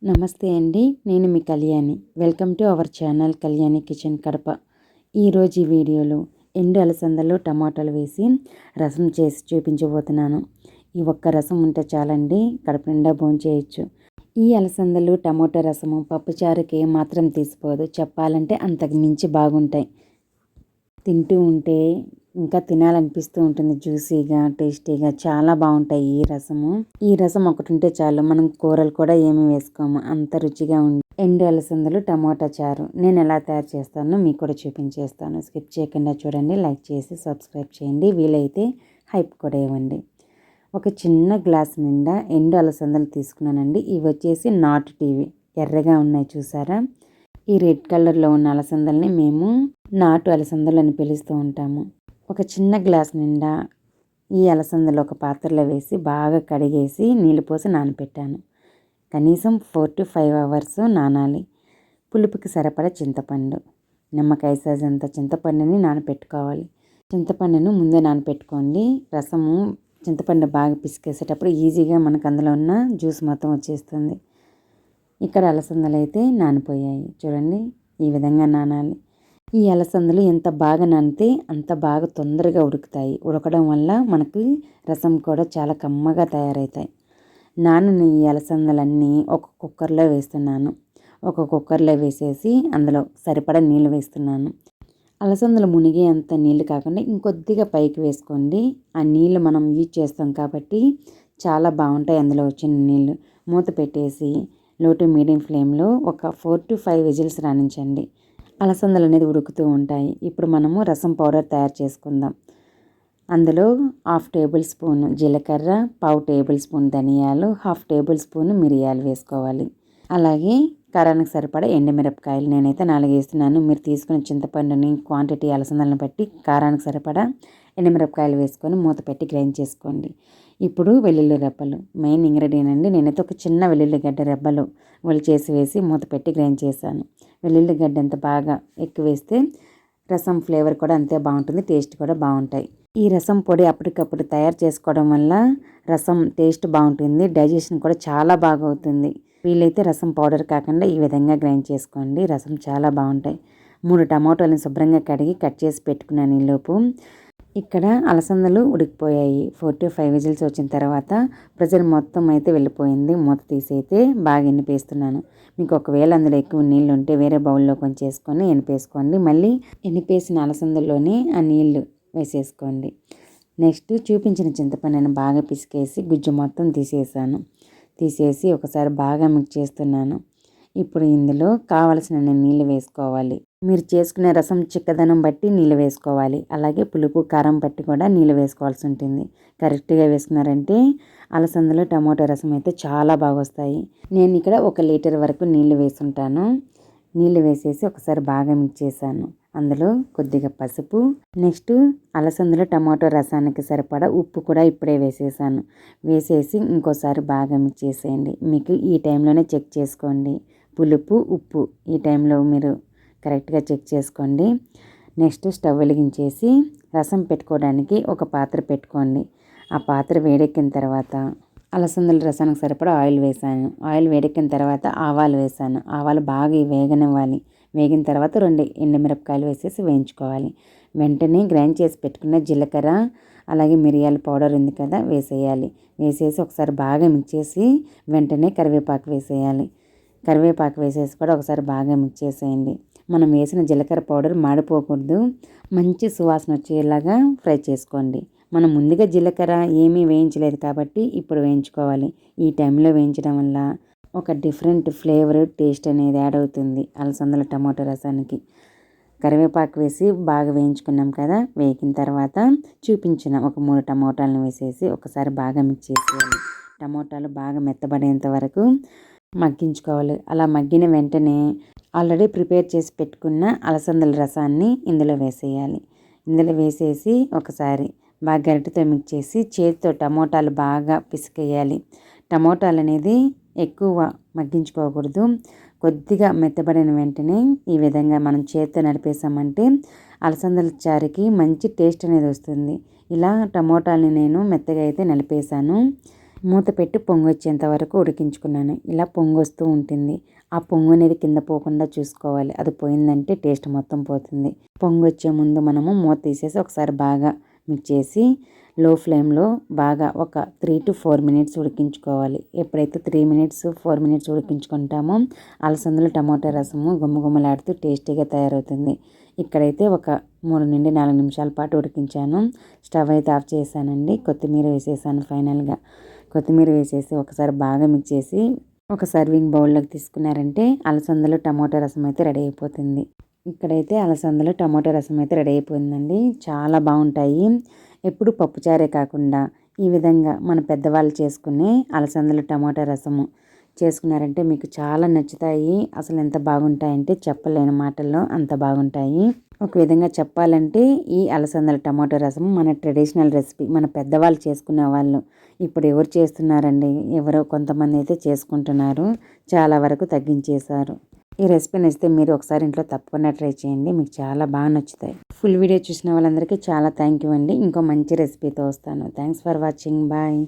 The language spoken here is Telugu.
నమస్తే అండి. నేను మీ Kalyani. Welcome to our channel Kalyani kitchen Kadapa. ఈరోజు ఈ వీడియోలో ఎండు అలసందలు టమాటాలు వేసి రసం చేసి చూపించబోతున్నాను. ఈ ఒక్క రసం ఉంటే చాలండి, కడుపు నిండా భోంచేయొచ్చు. ఈ అలసందలు టమాటా రసము పప్పుచారుకి ఏమాత్రం తీసిపోదు. చెప్పాలంటే అంతకు మించి బాగుంటాయి. తింటూ ఉంటే ఇంకా తినాలనిపిస్తూ ఉంటుంది. జ్యూసీగా, టేస్టీగా చాలా బాగుంటాయి ఈ రసము. ఈ రసం ఒకటి ఉంటే చాలు, మనం కూరలు కూడా ఏమి వేసుకోము, అంత రుచిగా ఉంది. ఎండు అలసందలు టమాటా చారు నేను ఎలా తయారు చేస్తానో మీకు కూడా చూపించేస్తాను. స్కిప్ చేయకుండా చూడండి, లైక్ చేసి సబ్స్క్రైబ్ చేయండి, వీలైతే హైప్ కూడా ఇవ్వండి. ఒక చిన్న గ్లాస్ నిండా ఎండు అలసందలు తీసుకున్నానండి. ఇవి వచ్చేసి నాటు టీవీ ఎర్రగా ఉన్నాయి చూసారా. ఈ రెడ్ కలర్లో ఉన్న అలసందల్ని మేము నాటు అలసందలు అని పిలుస్తూ ఉంటాము. ఒక చిన్న గ్లాస్ నిండా ఈ అలసందలు ఒక పాత్రలో వేసి బాగా కడిగేసి నీళ్ళు పోసి నానబెట్టాను. కనీసం 4 to 5 hours నానాలి. పులుపుకి సరిపడా చింతపండు, నిమ్మకాయ సైజ్ అంత చింతపండుని నానబెట్టుకోవాలి. చింతపండును ముందే నానబెట్టుకోండి. రసము చింతపండు బాగా పిసికేసేటప్పుడు ఈజీగా మనకు అందులో ఉన్న జ్యూస్ మొత్తం వచ్చేస్తుంది. ఇక్కడ అలసందలు అయితే నానిపోయాయి చూడండి, ఈ విధంగా నానాలి. ఈ అలసందలు ఎంత బాగా నానితే అంత బాగా తొందరగా ఉడుకుతాయి. ఉడకడం వల్ల మనకి రసం కూడా చాలా కమ్మగా తయారవుతాయి. నానిన ఈ అలసందలన్నీ ఒక కుక్కర్లో వేస్తున్నాను. ఒక కుక్కర్లో వేసేసి అందులో సరిపడా నీళ్ళు వేస్తున్నాను. అలసందలు మునిగే అంత నీళ్ళు కాకుండా ఇంకొద్దిగా పైకి వేసుకోండి. ఆ నీళ్ళు మనం యూజ్ చేస్తాం కాబట్టి చాలా బాగుంటాయి అందులో వచ్చిన నీళ్ళు. మూత పెట్టేసి లో టు మీడియం ఫ్లేమ్లో ఒక 4 to 5 విజిల్స్ రాణించండి. అలసందలు అనేది ఉడుకుతూ ఉంటాయి. ఇప్పుడు మనము రసం పౌడర్ తయారు చేసుకుందాం. అందులో 1/2 టేబుల్ స్పూన్ జీలకర్ర, 1/2 టేబుల్ స్పూన్ ధనియాలు, 1/2 టేబుల్ స్పూన్ మిరియాలు వేసుకోవాలి. అలాగే కారానికి సరిపడా ఎండుమిరపకాయలు నేనైతే 4 వేస్తున్నాను. మీరు తీసుకున్న చింతపండుని క్వాంటిటీ అలసందలను బట్టి కారానికి సరిపడా ఎండుమిరపకాయలు వేసుకొని మూత పెట్టి గ్రైండ్ చేసుకోండి. ఇప్పుడు వెల్లుల్లి రెబ్బలు మెయిన్ ఇంగ్రీడియంట్ అండి. నేనైతే ఒక చిన్న వెల్లుల్లిగడ్డ రెబ్బలు చేసి వేసి మూత పెట్టి గ్రైండ్ చేశాను. వెల్లుల్లిగడ్డ ఎంత బాగా ఎక్కువ వేస్తే రసం ఫ్లేవర్ కూడా అంతే బాగుంటుంది, టేస్ట్ కూడా బాగుంటాయి. ఈ రసం పొడి అప్పటికప్పుడు తయారు చేసుకోవడం వల్ల రసం టేస్ట్ బాగుంటుంది, డైజెషన్ కూడా చాలా బాగా అవుతుంది. వీలైతే రసం పౌడర్ కాకుండా ఈ విధంగా గ్రైండ్ చేసుకోండి, రసం చాలా బాగుంటాయి. 3 టమాటోలను శుభ్రంగా కడిగి కట్ చేసి పెట్టుకున్నాను. ఈలోపు ఇక్కడ అలసందలు ఉడికిపోయాయి. 4 to 5 విజిల్స్ వచ్చిన తర్వాత ప్రెజర్ మొత్తం అయితే వెళ్ళిపోయింది. మూత తీసి అయితే బాగా ఎనిపేస్తున్నాను. మీకు ఒకవేళ అందులో ఎక్కువ నీళ్ళు ఉంటే వేరే బౌల్లో కొంచెం వేసుకొని ఎనిపేసుకోండి. మళ్ళీ ఎనిపేసిన అలసందల్లోనే ఆ నీళ్లు వేసేసుకోండి. నెక్స్ట్ చూపించిన చింతపండుని బాగా పిసికేసి గుజ్జు మొత్తం తీసేసి ఒకసారి బాగా మిక్స్ చేస్తున్నాను. ఇప్పుడు ఇందులో కావలసిన నీళ్ళు వేసుకోవాలి. మీరు చేసుకునే రసం చిక్కదనం బట్టి నీళ్ళు వేసుకోవాలి. అలాగే పులుపు కారం బట్టి కూడా నీళ్ళు వేసుకోవాల్సి ఉంటుంది. కరెక్ట్గా వేసుకున్నారంటే అలసందలు టమాటో రసం అయితే చాలా బాగా వస్తాయి. నేను ఇక్కడ 1 లీటర్ వరకు నీళ్ళు వేసుంటాను. నీళ్ళు వేసేసి ఒకసారి బాగా మిక్స్ చేశాను. అందులో కొద్దిగా పసుపు, నెక్స్ట్ అలసందలు టమాటో రసానికి సరిపడా ఉప్పు కూడా ఇప్పుడే వేసేసాను. వేసేసి ఇంకోసారి బాగా మిక్స్ చేసేయండి. మీకు ఈ టైంలోనే చెక్ చేసుకోండి పులుపు, ఉప్పు ఈ టైంలో మీరు కరెక్ట్గా చెక్ చేసుకోండి. నెక్స్ట్ స్టవ్ వెలిగించేసి రసం పెట్టుకోవడానికి ఒక పాత్ర పెట్టుకోండి. ఆ పాత్ర వేడెక్కిన తర్వాత అలసందల రసానికి సరిపడా ఆయిల్ వేసాను. ఆయిల్ వేడెక్కిన తర్వాత ఆవాలు వేసాను. ఆవాలు బాగా వేగనివ్వాలి. వేగిన తర్వాత 2 ఎండుమిరపకాయలు వేసేసి వేయించుకోవాలి. వెంటనే గ్రైండ్ చేసి పెట్టుకున్న జీలకర్ర అలాగే మిరియాల పౌడర్ ఉంది కదా వేసేయాలి. వేసేసి ఒకసారి బాగా మిక్స్ చేసి వెంటనే కరివేపాకు వేసేయాలి. కరివేపాకు వేసేసి కూడా ఒకసారి బాగా మిక్స్ చేసేయండి. మనం వేసిన జీలకర్ర పౌడర్ మాడిపోకూడదు, మంచి సువాసన వచ్చేలాగా ఫ్రై చేసుకోండి. మనం ముందుగా జీలకర్ర ఏమీ వేయించలేదు కాబట్టి ఇప్పుడు వేయించుకోవాలి. ఈ టైంలో వేయించడం వల్ల ఒక డిఫరెంట్ ఫ్లేవర్, టేస్ట్ అనేది యాడ్ అవుతుంది అలసందల టమాటో రసానికి. కరివేపాకు వేసి బాగా వేయించుకున్నాం కదా, వేగిన తర్వాత చూపించిన ఒక 3 టమాటాలను వేసేసి ఒకసారి బాగా మిక్స్ చేసేయాలి. టమాటాలు బాగా మెత్తబడేంత వరకు మగ్గించుకోవాలి. అలా మగ్గిన వెంటనే ఆల్రెడీ ప్రిపేర్ చేసి పెట్టుకున్న అలసందల రసాన్ని ఇందులో వేసేయాలి. ఇందులో వేసేసి ఒకసారి బాగా గరిటెతో మిక్స్ చేసి చేతితో టమోటాలు బాగా పిసికేయాలి. టమోటాలు అనేది ఎక్కువ మగ్గించుకోకూడదు. కొద్దిగా మెత్తబడిన వెంటనే ఈ విధంగా మనం చేతితో నడిపేసామంటే అలసందల చారుకి మంచి టేస్ట్ అనేది వస్తుంది. ఇలా టమోటాలని నేను మెత్తగా అయితే నలిపేసాను. మూత పెట్టి పొంగు వచ్చేంత వరకు ఉడికించుకున్నాను. ఇలా పొంగు వస్తూ ఉంటుంది. ఆ పొంగు అనేది కింద పోకుండా చూసుకోవాలి. అది పోయిందంటే టేస్ట్ మొత్తం పోతుంది. పొంగు వచ్చే ముందు మనము మూత తీసేసి ఒకసారి బాగా మిక్స్ చేసి లో ఫ్లేమ్లో బాగా ఒక 3 to 4 మినిట్స్ ఉడికించుకోవాలి. ఎప్పుడైతే 3 మినిట్స్ 4 మినిట్స్ ఉడికించుకుంటామో అలసందలు టమాటా రసము గుమ్మగుమ్మలాడుతూ టేస్టీగా తయారవుతుంది. ఇక్కడైతే ఒక 3 నుండి 4 నిమిషాల పాటు ఉడికించాను. స్టవ్ అయితే ఆఫ్ చేశానండి. కొత్తిమీర వేసేసాను. ఫైనల్గా కొత్తిమీర వేసేసి ఒకసారి బాగా మిక్స్ చేసి ఒక సర్వింగ్ బౌల్లోకి తీసుకున్నారంటే అలసందలు టమాటా రసం అయితే రెడీ అయిపోతుంది. ఇక్కడైతే అలసందలు టమాటా రసం అయితే రెడీ అయిపోయిందండి. చాలా బాగుంటాయి. ఎప్పుడు పప్పుచారే కాకుండా ఈ విధంగా మన పెద్దవాళ్ళు చేసుకునే అలసందలు టమాటా రసము చేసుకున్నారంటే మీకు చాలా నచ్చుతాయి. అసలు ఎంత బాగుంటాయంటే చెప్పలేని మాటల్లో అంత బాగుంటాయి. ఒక విధంగా చెప్పాలంటే ఈ అలసందల టమాటో రసం మన ట్రెడిషనల్ రెసిపీ. మన పెద్దవాళ్ళు చేసుకునే వాళ్ళు ఇప్పుడు ఎవరు చేస్తున్నారండి? ఎవరో కొంతమంది అయితే చేసుకుంటున్నారు. చాలా వరకు తగ్గించేశారు. ఈ రెసిపీ నచ్చితే మీరు ఒకసారి ఇంట్లో తప్పకుండా ట్రై చేయండి. మీకు చాలా బాగా నచ్చుతాయి. ఫుల్ వీడియో చూసిన వాళ్ళందరికీ చాలా థ్యాంక్ యూ అండి. ఇంకో మంచి రెసిపీతో వస్తాను. Thanks for watching. బాయ్.